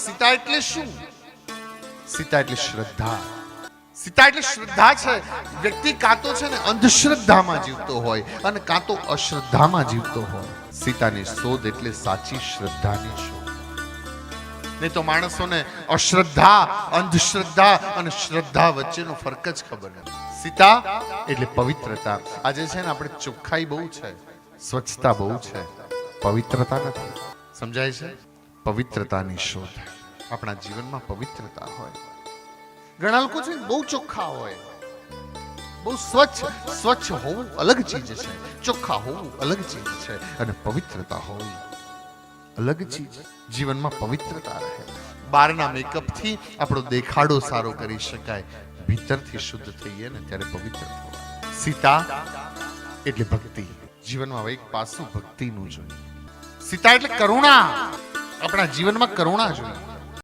સીતા એટલે શું? સીતા એટલે શ્રદ્ધા. સીતા એટલે શ્રદ્ધા છે. વ્યક્તિ કાં તો છે ને અંધશ્રદ્ધામાં જીવતો હોય અને કાં તો અશ્રદ્ધામાં જીવતો હોય. સીતાની શોધ એટલે સાચી શ્રદ્ધાની શોધ. નહીં તો માણસોને અશ્રદ્ધા, અંધશ્રદ્ધા અને શ્રદ્ધા વચ્ચેનો ફરક જ ખબર નથી. સીતા એટલે પવિત્રતા. આજે છે ને આપણે ચોખ્ખાઈ બહુ છે, સ્વચ્છતા બહુ છે, પવિત્રતા નથી. સમજાય છે? પવિત્રતાની શોધ. આપણા જીવનમાં પવિત્રતા હોય. ઘણા લોકો છે બહુ ચોખ્ખા હોય, બહુ સ્વચ્છ હોવું અલગ ચીજ છે, ચોખ્ખા હોવું અલગ ચીજ છે, અને પવિત્રતા હોવી અલગ ચીજ. જીવનમાં પવિત્રતા રહે. બહારના મેકઅપથી આપણો દેખાડો સારો કરી શકાય, ભીતરથી શુદ્ધ થઈએ ને ત્યારે પવિત્ર થવાય. સીતા એટલે ભક્તિ. જીવનમાં એક પાસું ભક્તિનું જોઈએ. સીતા એટલે કરુણા. આપણા જીવનમાં કરુણા જોઈએ.